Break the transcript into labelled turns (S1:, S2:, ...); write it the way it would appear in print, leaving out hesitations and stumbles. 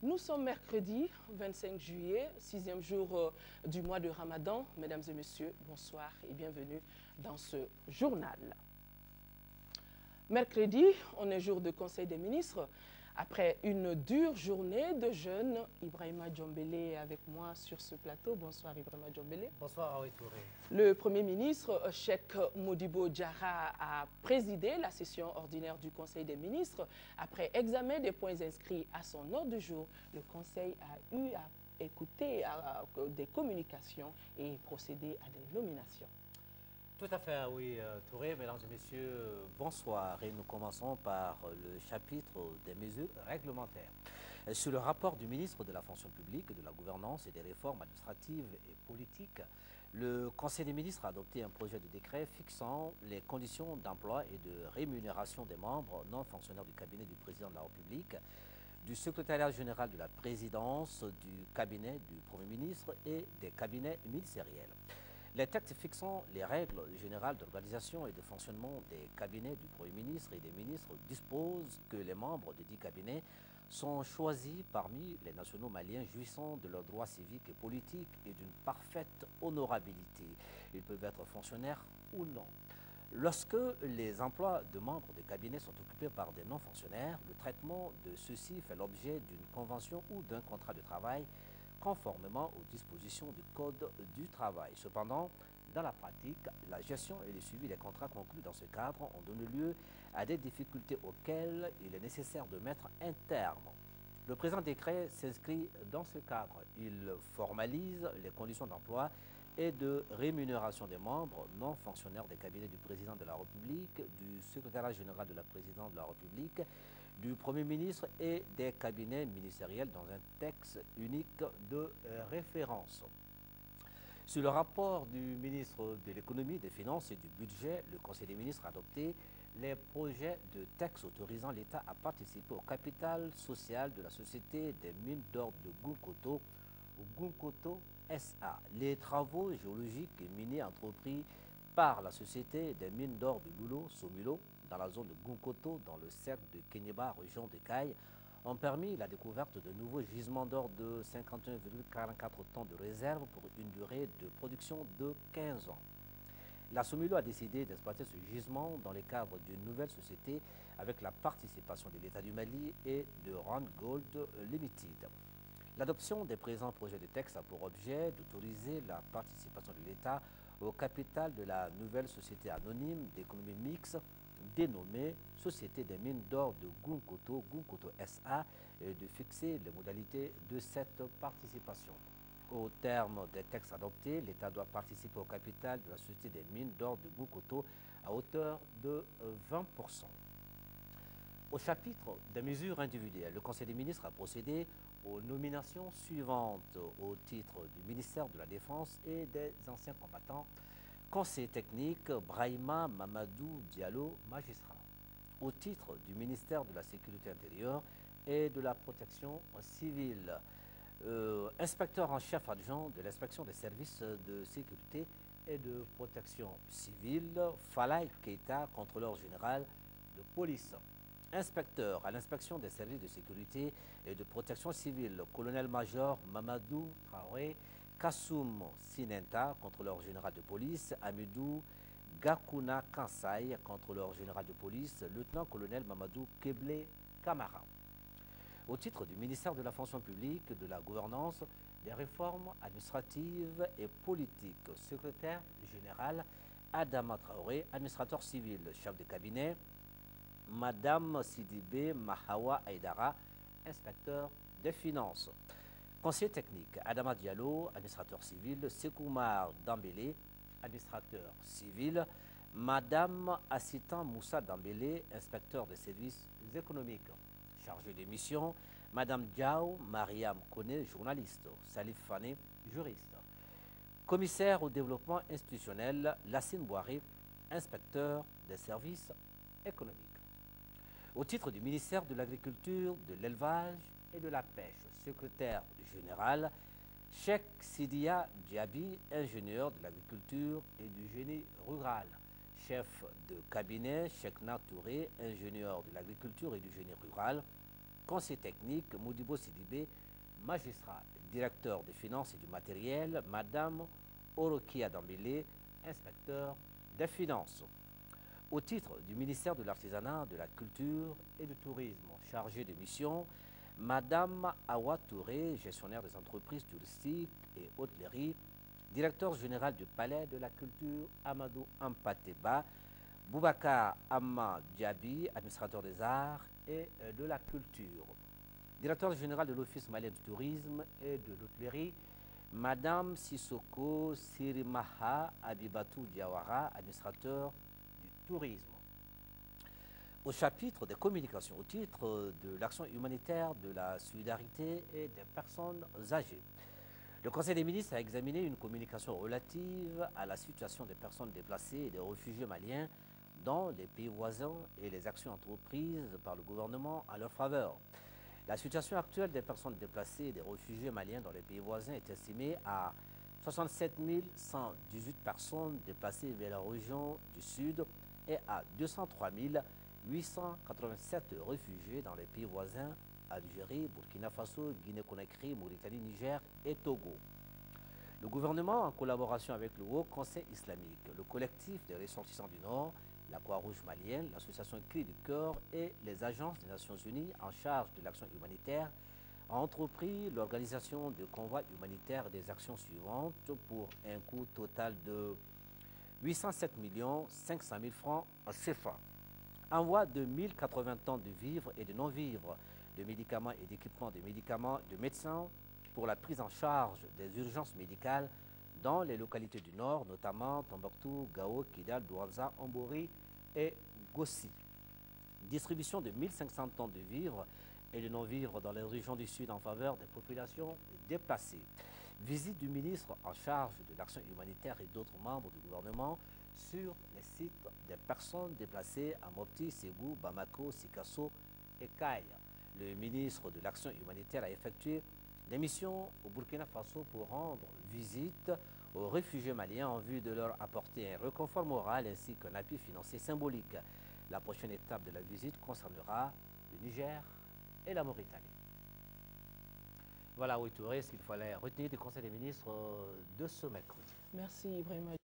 S1: Nous sommes mercredi 25 juillet, sixième jour du mois de Ramadan. Mesdames et messieurs, bonsoir et bienvenue dans ce journal. Mercredi, on est jour de Conseil des ministres. Après une dure journée de jeûne, Ibrahima Djombele est avec moi sur ce plateau. Bonsoir Ibrahima Djombele.
S2: Bonsoir Aoui Touré.
S1: Le Premier ministre, Cheikh Modibo Diarra, a présidé la session ordinaire du Conseil des ministres. Après examen des points inscrits à son ordre du jour, le Conseil a eu à écouter des communications et procéder à des nominations.
S2: Tout à fait, oui, Touré. Mesdames et messieurs, bonsoir. Et nous commençons par le chapitre des mesures réglementaires. Sur le rapport du ministre de la fonction publique, de la gouvernance et des réformes administratives et politiques, le Conseil des ministres a adopté un projet de décret fixant les conditions d'emploi et de rémunération des membres non fonctionnaires du cabinet du président de la République, du secrétariat général de la présidence, du cabinet du Premier ministre et des cabinets ministériels. Les textes fixant les règles générales d'organisation et de fonctionnement des cabinets du Premier ministre et des ministres disposent que les membres de 10 cabinets sont choisis parmi les nationaux maliens jouissant de leurs droits civiques et politiques et d'une parfaite honorabilité. Ils peuvent être fonctionnaires ou non. Lorsque les emplois de membres des cabinets sont occupés par des non-fonctionnaires, le traitement de ceux-ci fait l'objet d'une convention ou d'un contrat de travail conformément aux dispositions du Code du travail. Cependant, dans la pratique, la gestion et le suivi des contrats conclus dans ce cadre ont donné lieu à des difficultés auxquelles il est nécessaire de mettre un terme. Le présent décret s'inscrit dans ce cadre. Il formalise les conditions d'emploi et de rémunération des membres non fonctionnaires des cabinets du président de la République, du secrétariat général de la présidence de la République, du Premier ministre et des cabinets ministériels dans un texte unique de référence. Sur le rapport du ministre de l'économie, des finances et du budget, le Conseil des ministres a adopté les projets de texte autorisant l'État à participer au capital social de la société des mines d'or de Gounkoto, ou Gounkoto SA. Les travaux géologiques et miniers entrepris par la société des mines d'or de Lulo, Somulo, dans la zone de Gounkoto, dans le cercle de Kenyeba, région de Caille, ont permis la découverte de nouveaux gisements d'or de 51,44 tonnes de réserve pour une durée de production de 15 ans. La Somulo a décidé d'exploiter ce gisement dans le cadre d'une nouvelle société avec la participation de l'État du Mali et de Rand Gold Limited. L'adoption des présents projets de texte a pour objet d'autoriser la participation de l'État au capital de la nouvelle société anonyme d'économie mixte dénommée Société des mines d'or de Gounkoto, Gounkoto SA, et de fixer les modalités de cette participation. Au terme des textes adoptés, l'État doit participer au capital de la Société des mines d'or de Gounkoto à hauteur de 20%. Au chapitre des mesures individuelles, le Conseil des ministres a procédé aux nominations suivantes au titre du ministère de la Défense et des anciens combattants. Conseil technique, Brahima Mamadou Diallo, magistrat. Au titre du ministère de la Sécurité intérieure et de la Protection civile, inspecteur en chef adjoint de l'inspection des services de sécurité et de protection civile, Falay Keita, contrôleur général de police. Inspecteur à l'inspection des services de sécurité et de protection civile, colonel-major Mamadou Traoré, Kassoum Sinenta, contrôleur général de police, Amidou Gakuna Kansai, contrôleur général de police, lieutenant-colonel Mamadou Keble Kamara. Au titre du ministère de la fonction publique, de la gouvernance, des réformes administratives et politiques, secrétaire général Adama Traoré, administrateur civil, chef de cabinet, Madame Sidibé Mahawa Aïdara, inspecteur des finances. Conseiller technique, Adama Diallo, administrateur civil, Sekoumar Dambélé, administrateur civil, Madame Assitan Moussa Dambélé, inspecteur des services économiques. Chargé de mission, Madame Diao Mariam Kone, journaliste, Salif Fane, juriste. Commissaire au développement institutionnel, Lassine Boiré, inspecteur des services économiques. Au titre du ministère de l'Agriculture, de l'Élevage et de la Pêche, secrétaire général, Cheikh Sidia Diaby, ingénieur de l'agriculture et du génie rural. Chef de cabinet, Cheikh Touré, ingénieur de l'agriculture et du génie rural. Conseil technique, Modibo Sidibé. Magistrat, directeur des finances et du matériel, Madame Orokia Dambélé, inspecteur des finances. Au titre du ministère de l'Artisanat, de la Culture et du Tourisme, chargé de mission, Madame Awa Touré, gestionnaire des entreprises touristiques et hôtellerie, directeur général du Palais de la Culture, Amadou Ampateba, Boubacar Amma Diaby, administrateur des arts et de la culture. Directeur général de l'Office malien du tourisme et de l'hôtellerie, Madame Sissoko Sirimaha Abibatou Diawara, administrateur du tourisme. Au chapitre des communications, au titre de l'action humanitaire, de la solidarité et des personnes âgées. Le Conseil des ministres a examiné une communication relative à la situation des personnes déplacées et des réfugiés maliens dans les pays voisins et les actions entreprises par le gouvernement à leur faveur. La situation actuelle des personnes déplacées et des réfugiés maliens dans les pays voisins est estimée à 67 118 personnes déplacées vers la région du Sud et à 203 887 réfugiés dans les pays voisins, Algérie, Burkina Faso, Guinée-Conakry, Mauritanie, Niger et Togo. Le gouvernement, en collaboration avec le Haut Conseil islamique, le collectif des ressortissants du Nord, la Croix-Rouge malienne, l'association Cri du Cœur et les agences des Nations Unies en charge de l'action humanitaire ont entrepris l'organisation de convois humanitaires des actions suivantes pour un coût total de 807 500 000 francs CFA. Envoi de 1080 tonnes de vivres et de non-vivres, de médicaments et d'équipements de médicaments, de médecins pour la prise en charge des urgences médicales dans les localités du Nord, notamment Tombouctou, Gao, Kidal, Douarza, Ambori et Gossi. Distribution de 1500 tonnes de vivres et de non-vivres dans les régions du Sud en faveur des populations déplacées. Visite du ministre en charge de l'action humanitaire et d'autres membres du gouvernement sur les sites des personnes déplacées à Mopti, Ségou, Bamako, Sikasso et Kaye. Le ministre de l'Action humanitaire a effectué des missions au Burkina Faso pour rendre visite aux réfugiés maliens en vue de leur apporter un réconfort moral ainsi qu'un appui financier symbolique. La prochaine étape de la visite concernera le Niger et la Mauritanie. Voilà, oui, Touré, ce qu'il fallait retenir du Conseil des ministres de ce mercredi.
S1: Merci, Ibrahima.